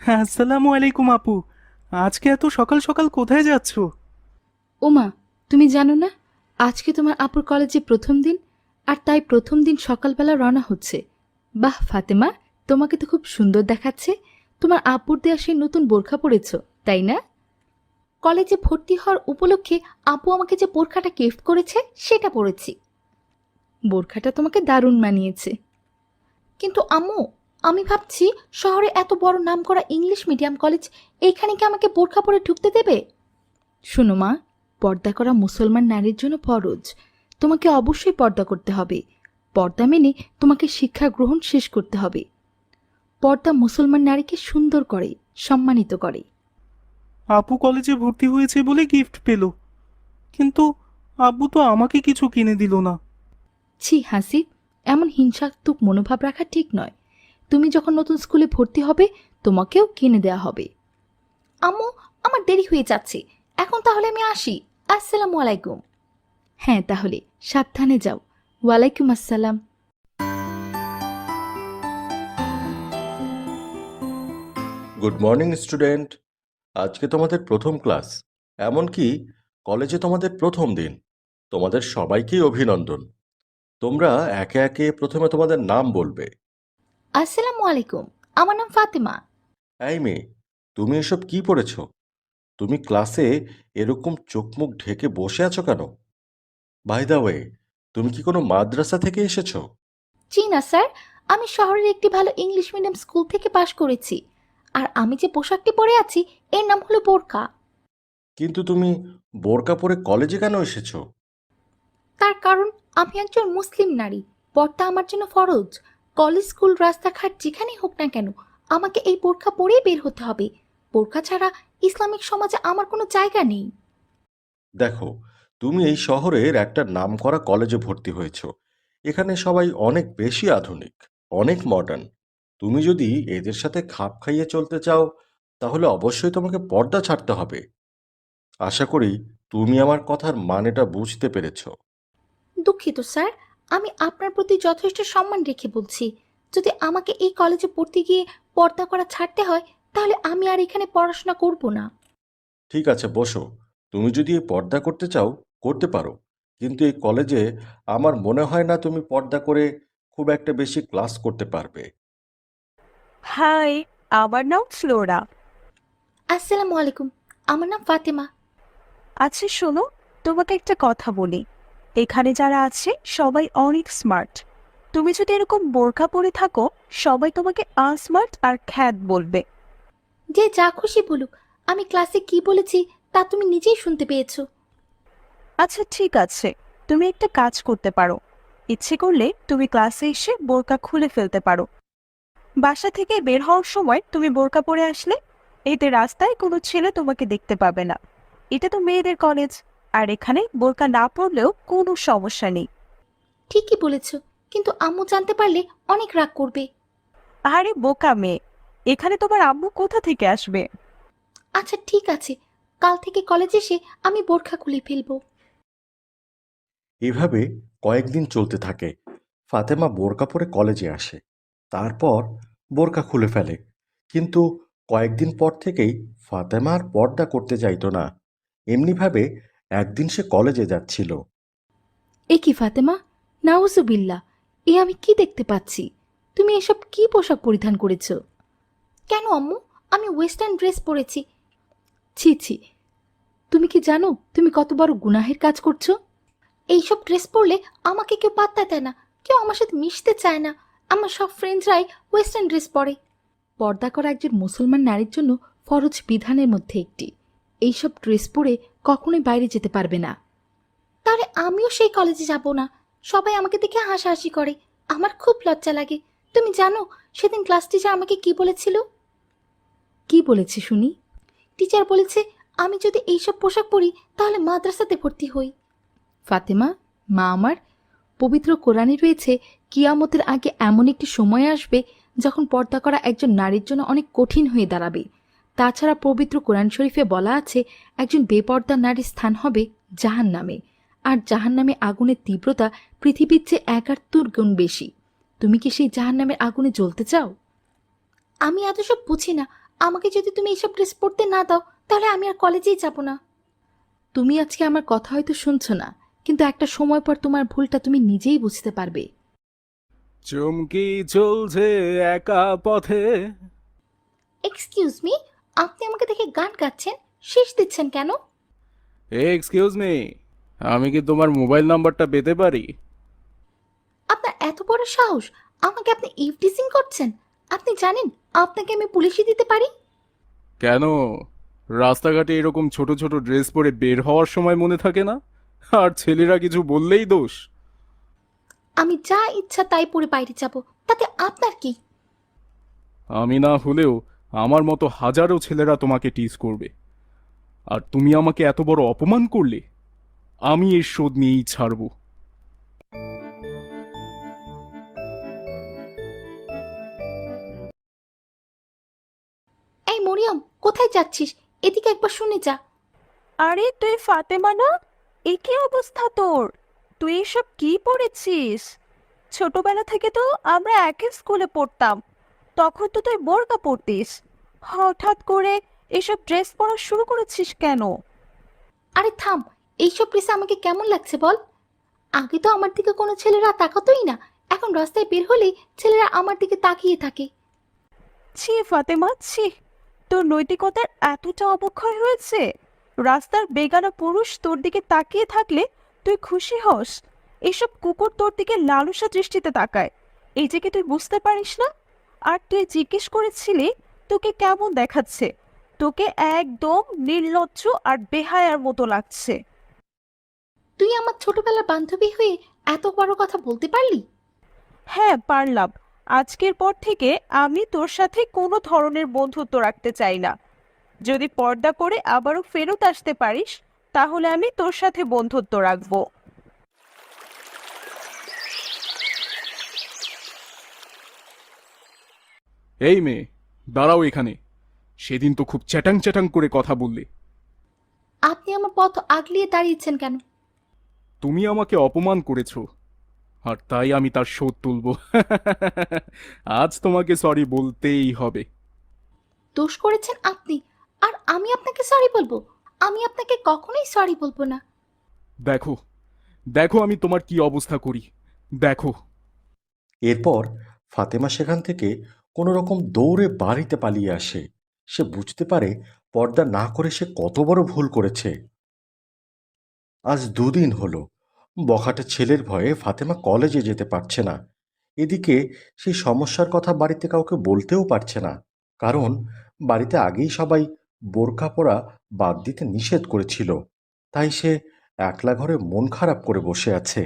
আসসালামু আলাইকুম আপু। আজকে এত সকাল সকাল কোথায় যাচ্ছ? ওমা, তুমি জানো না আজকে তোমার আপুর কলেজে প্রথম দিন, আর তাই প্রথম দিন সকালবেলা রওনা হচ্ছে। বাহ ফাতেমা, তোমাকে তো খুব সুন্দর দেখাচ্ছে। তোমার আপুর দেয়া সেই নতুন বোরখা পরেছো, তাই না? কলেজে ভর্তি হওয়ার উপলক্ষে আপু আমাকে যে বোরখাটা গিফট করেছে সেটা পরেছি। বোরখাটা তোমাকে দারুণ মানিয়েছে। কিন্তু আম্মু, আমি ভাবছি শহরে এত বড় নামকরা ইংলিশ মিডিয়াম কলেজ, এইখানে কি আমাকে বোরখা পরে ঢুকতে দেবে? শোনো মা, পর্দা করা মুসলমান নারীর জন্য ফরজ। তোমাকে অবশ্যই পর্দা করতে হবে। পর্দা মেনে তোমাকে শিক্ষা গ্রহণ শেষ করতে হবে। পর্দা মুসলমান নারীকে সুন্দর করে, সম্মানিত করে। আপু কলেজে ভর্তি হয়েছে বলে গিফট পেল, কিন্তু আব্বু তো আমাকে কিছু কিনে দিল না। ছি হাসিব, এমন হিংসাত্মক মনোভাব রাখা ঠিক নয়। তুমি যখন নতুন স্কুলে ভর্তি হবে, তোমাকেও কিনে দেয়া হবে। আম্মু, আমার দেরি হয়ে যাচ্ছে, এখন তাহলে আমি আসি। আসসালামু আলাইকুম। হ্যাঁ, তাহলে সাবধানে যাও। ওয়ালাইকুম আসসালাম। Good morning student. আজকে তোমাদের প্রথম ক্লাস, এমনকি কলেজে তোমাদের প্রথম দিন। তোমাদের সবাইকেই অভিনন্দন। তোমরা একে একে প্রথমে তোমাদের নাম বলবে। আসসালামু আলাইকুম, আমার নাম ফাতেমা। এই মেয়ে, তুমি এসব কি পড়েছো? তুমি ক্লাসে এরকম চোখ মুখ ঢেকে বসে আছো কেন? বাই দা ওয়ে, তুমি কি কোনো মাদ্রাসা থেকে এসেছো? জি না স্যার, আমি শহরের একটি ভালো ইংলিশ মিডিয়াম স্কুল থেকে পাশ করেছি। আর আমি যে পোশাকটি পরে আছি এর নাম হলো বোরকা। কিন্তু তুমি বোরকা পরে কলেজে কেন এসেছো? তার কারণ আমি একজন মুসলিম নারী। পর্দা আমার জন্য ফরজ। কলেজ, স্কুল, রাস্তাঘাট যেখানেই হোক না কেন, আমাকে এই বোরকা পরেই বের হতে হবে। বোরকা ছাড়া ইসলামিক সমাজে আমার কোনো জায়গা নেই। দেখো, তুমি এই শহরের একটা নামকরা কলেজে ভর্তি হয়েছো। এখানে সবাই অনেক বেশি আধুনিক, অনেক মডার্ন। তুমি যদি এদের সাথে খাপ খাইয়ে চলতে চাও, তাহলে অবশ্যই তোমাকে পর্দা ছাড়তে হবে। আশা করি তুমি আমার কথার মানেটা বুঝতে পেরেছো। দুঃখিত স্যার, আমি আপনার প্রতি যথেষ্ট সম্মান রেখে বলছি, যদি আমাকে এই কলেজে পড়তে গিয়ে পর্দা করা ছাড়তে হয়, তাহলে আমি আর এখানে পড়াশোনা করব না। ঠিক আছে, বসো। তুমি যদি এই পর্দা করতে চাও, করতে পারো। কিন্তু এই কলেজে আমার মনে হয় না তুমি পর্দা করে খুব একটা বেশি ক্লাস করতে পারবে। হাই, আমার নাম ফ্লোরা। আসসালামু আলাইকুম, আমার নাম ফাতেমা। আচ্ছা শোনো, তোমাকে একটা কথা বলি। এখানে যারা আছে সবাই অনেক স্মার্ট। তুমি যদি এরকম বোরকা পরে থাকো, সবাই তোমাকে আনস্মার্ট আর খ্যাত বলবে। যে যা খুশি বলুক, আমি ক্লাসে কি বলেছি তা তুমি নিজেই শুনতে পেয়েছো। আচ্ছা ঠিক আছে, তুমি একটা কাজ করতে পারো। ইচ্ছে করলে তুমি ক্লাসে এসে বোরকা খুলে ফেলতে পারো। বাসা থেকে বের হওয়ার সময় তুমি বোরকা পরে আসলে, এতে রাস্তায় কোনো ছেলে তোমাকে দেখতে পাবে না। এটা তো মেয়েদের কলেজ, আর এখানে বোরকা না পরলেও কোনো সমস্যা নেই। ঠিকই বলেছো, কিন্তু আম্মু জানতে পারলে অনেক রাগ করবে। আরে বোকা মেয়ে, এখানে তোমার আম্মু কোথা থেকে আসবে? আচ্ছা ঠিক আছে, কাল থেকে কলেজে এসে আমি বোরখা খুলে ফেলবো। এভাবে কয়েকদিন চলতে থাকে। ফাতেমা বোরকা পরে কলেজে আসে, তারপর বোরকা খুলে ফেলে। কিন্তু কয়েকদিন পর থেকেই ফাতেমা আর পর্দা করতে চাইতো না। এমনিভাবে একদিন সে কলেজে যাচ্ছিল। এ কি ফাতেমা, নাউজুবিল্লাহ, এ আমি কি দেখতে পাচ্ছি? তুমি এসব কি পোশাক পরিধান করেছো? কেন আম্মু, আমি ওয়েস্টার্ন ড্রেস পরেছি। ছি ছি, তুমি কি জানো তুমি কত বড় গুনাহের কাজ করছো? এইসব ড্রেস পরলে আমাকে কেউ পাত্তা দেয় না, কেউ আমার সাথে মিশতে চায় না। আমার সব ফ্রেন্ডসরাই ওয়েস্টার্ন ড্রেস পরে। পর্দা করা একজন মুসলমান নারীর জন্য ফরজ বিধানের মধ্যে একটি। এইসব ড্রেস পরে কখনোই বাইরে যেতে পারবে না। তাহলে আমিও সেই কলেজে যাব না। সবাই আমাকে দেখে হাসাহাসি করে, আমার খুব লজ্জা লাগে। তুমি জানো সেদিন ক্লাস টিচার আমাকে কি বলেছিল? কি বলেছে শুনি? টিচার বলেছে আমি যদি এইসব পোশাক পরি তাহলে মাদ্রাসাতে ভর্তি হই। ফাতেমা, মা আমার, পবিত্র কোরআনে রয়েছে কিয়ামতের আগে এমন একটি সময় আসবে যখন পর্দা করা একজন নারীর জন্য অনেক কঠিন হয়ে দাঁড়াবে। তাছাড়া পবিত্র কোরআন শরীফে বলা আছে একজন বেপর্দা নারীর স্থান হবে জাহান্নামে, আর জাহান্নামে আগুনের তীব্রতা পৃথিবীর চেয়ে ৭১ গুণ বেশি। তুমি কি সেই জাহান্নামের আগুনে জ্বলতে চাও? আমি এত সব বুঝি না, আমাকে যদি তুমি এইসব ড্রেস পরতে না দাও তাহলে আমি আর কলেজেই যাব না। তুমি আজকে আমার কথা হয়তো শুনছো না, কিন্তু একটা সময় পর তোমার ভুলটা তুমি নিজেই বুঝতে পারবে। চুমকি চলছে একা পথে। এক্সকিউজ মি, আপনি আমাকে দেখে গান গাচ্ছেন, শেষ দিচ্ছেন কেন? এক্সকিউজ মি, আমি কি তোমার মোবাইল নাম্বারটা পেতে পারি? আপনার এত বড় সাহস, আমাকে আপনি ইভটিজিং করছেন? আপনি জানেন আপনাকে আমি পুলিশে দিতে পারি। কেন, রাস্তাঘাটে এরকম ছোট ছোট ড্রেস পরে বের হওয়ার সময় মনে থাকে না? আর ছেলেরা কিছু বললেই দোষ? আমি যা ইচ্ছা তাই পরে বাইরে যাব, তাতে আপনার কি? আমি না হলেও আমার মতো হাজারো ছেলেরা তোমাকে টিজ করবে, আর তুমি আমাকে এত বড় অপমান করলে, আমি এর শোধ নিয়েই ছাড়বো। এই মরিয়ম, কোথায় যাচ্ছিস? এদিকে একবার শুনে যা। আরে তুই ফাতেমা না? এ কি অবস্থা তোর? তুই এসব কি পড়েছিস? ছোটবেলা থেকে তো আমরা একই স্কুলে পড়তাম, তখন তো তুই বোরকা পরতিস। হঠাৎ করে এসব ড্রেস পরা শুরু করেছিস কেন? আরে থাম, এইসব ড্রেসে আমাকে কেমন লাগছে বল? আগে তো আমার দিকে কোনো ছেলেরা তাকাতোই না, এখন রাস্তায় বের হলেই ছেলেরা আমার দিকে তাকিয়ে থাকে। ছি ফাতেমা, ছি! তোর নৈতিকতার এতটা অবক্ষয় হয়েছে? রাস্তার বেগানা পুরুষ তোর দিকে তাকিয়ে থাকলে তুই খুশি হস? এসব কুকুর তোর দিকে লালসা দৃষ্টিতে তাকায়, এই যে কি তুই বুঝতে পারিস না? আর তুই জিজ্ঞেস করেছিলি তোকে কেমন দেখাচ্ছে? তোকে একদম নির্লজ্জ আর বেহায়ার মতো লাগছে। তুই আমার ছোটবেলার বান্ধবী হয়ে এত বড় কথা বলতে পারলি? হ্যাঁ পারলাম। আজকের পর থেকে আমি তোর সাথে কোনো ধরনের বন্ধুত্ব রাখতে চাই না। যদি পর্দা করে আবারও ফেরত আসতে পারিস তাহলে আমি তোর সাথে বন্ধুত্ব রাখবো। এই মেয়ে, দাঁড়াও এখানে। সেদিন তো খুব চ্যাটাং চ্যাটাং করে কথা বললে। আপনি আমার পথ আগলিয়ে দাঁড়িয়েছেন কেন? তুমি আমাকে অপমান করেছো, আর তাই আমি তার শোধ তুলব। আজ তোমাকে সরি বলতেই হবে। দোষ করেছেন আপনি, আর আমি আপনাকে সরি বলবো? আমি আপনাকে কখনোই সরি বলবো না। দেখো, দেখো আমি তোমার কি অবস্থা করি, দেখো। এরপর ফাতেমা সেখান থেকে কোনো রকম দৌড়ে বাড়িতে পালিয়ে আসে। সে বুঝতে পারে পর্দা না করে সে কত বড় ভুল করেছে। আজ 2 দিন হলো বখাটে ছেলের ভয়ে ফাতেমা কলেজে যেতে পারছে না। এদিকে সেই সমস্যার কথা বাড়িতে কাউকে বলতেও পারছে না, কারণ বাড়িতে আগেই সবাই বোরকা পরা বাদ দিতে নিষেধ করেছিল। তাই সে একলা ঘরে মন খারাপ করে বসে আছে।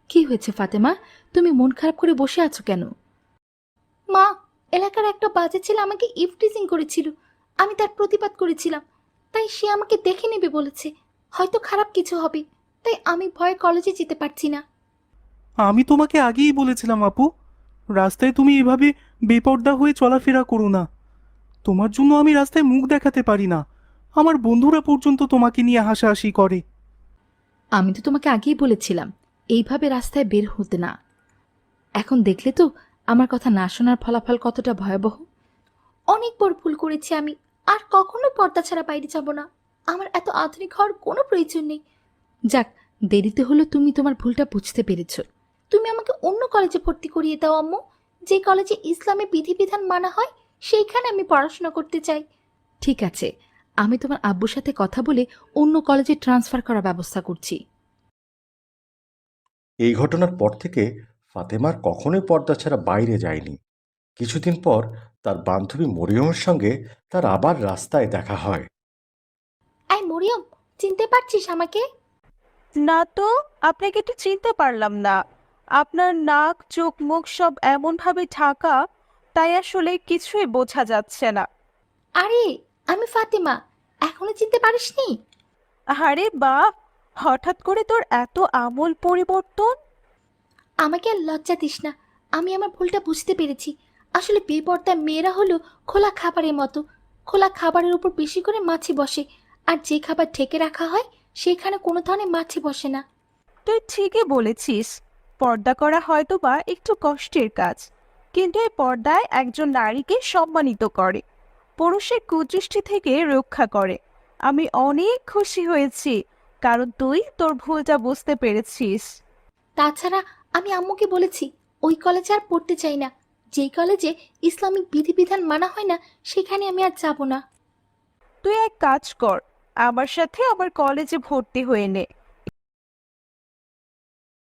কি হয়েছে ফাতেমা, তুমি মন খারাপ করে বসে আছো কেন? মা, এলাকার একটা বাজে ছেলে আমাকে ইভটিজিং করেছিল, আমি তার প্রতিবাদ করেছিলাম, তাই সে আমাকে দেখে নেবে বলেছে। হয়তো খারাপ কিছু হবে, তাই আমি ভয়ে কলেজে যেতে পারছি না। আমি তোমাকে আগেই বলেছিলাম আপু, রাস্তায় তুমি এভাবে বেপর্দা হয়ে চলাফেরা করো না। তোমার জন্য আমি রাস্তায় মুখ দেখাতে পারি না, আমার বন্ধুরা পর্যন্ত তোমাকে নিয়ে হাসাহাসি করে। আমি তো তোমাকে আগেই বলেছিলাম এইভাবে রাস্তায় বের হতে না। এখন দেখলে তো আমার কথা না শোনার ফলাফল কতটা ভয়াবহ। অনেক বড় ভুল করেছি আমি, আর কখনো পর্দা ছাড়া বাইরে যাব না। আমার এত আধুনিক হওয়ার কোনো প্রয়োজন নেই। যাক, দেরিতে হলো তুমি তোমার ভুলটা বুঝতে পেরেছো। তুমি আমাকে অন্য কলেজে ভর্তি করিয়ে দাও আম্মু, যে কলেজে ইসলামে বিধিবিধান মানা হয় সেইখানে আমি পড়াশোনা করতে চাই। ঠিক আছে, আমি তোমার আব্বুর সাথে কথা বলে অন্য কলেজে ট্রান্সফার করার ব্যবস্থা করছি। এই ঘটনার পর থেকে ফাতেমার কখনোই পর্দা ছাড়া বাইরে যায়নি। কিছুদিন পর তার বান্ধবী মরিয়মের সঙ্গে তার আবার রাস্তায় দেখা হয়। এই মরিয়ম, চিনতে পারছিস আমাকে? না তো, আপনাকে একটু চিনতে পারলাম না। আপনার নাক চোখ মুখ সব এমন ভাবে ঢাকা, তাই আসলে কিছুই বোঝা যাচ্ছে না। আরে, আমি ফাতেমা, এখনো চিনতে পারিসনি? আরে বাহ, হঠাৎ করে তোর এত আমূল পরিবর্তন! আমাকে আর লজ্জা দিস না, আমি আমার ভুলটা বুঝতে পেরেছি। আসলে বেপর্দা মেয়েরা হলো খোলা খাবারের মতো। খোলা খাবারের উপর বেশি করে মাছি বসে, আর যে খাবার ঢেকে রাখা হয় সেখানে কোনো ধরনের মাছি বসে না। তুই ঠিকই বলেছিস, পর্দা করা হয়তো বা একটু কষ্টের কাজ, কিন্তু এই পর্দায় একজন নারীকে সম্মানিত করে, পুরুষের কুদৃষ্টি থেকে রক্ষা করে। আমি অনেক খুশি হয়েছি, কারণ তুই তোর ভুলটা বুঝতে পেরেছিস। তাছাড়া আমি আম্মুকে বলেছি ওই কলেজে আর পড়তে চাই না। যেই কলেজে ইসলামিক বিধিবিধান মানা হয় না সেখানে আমি আর যাব না। তুই এক কাজ কর, আমার সাথে আমার কলেজে ভর্তি হয়ে নে।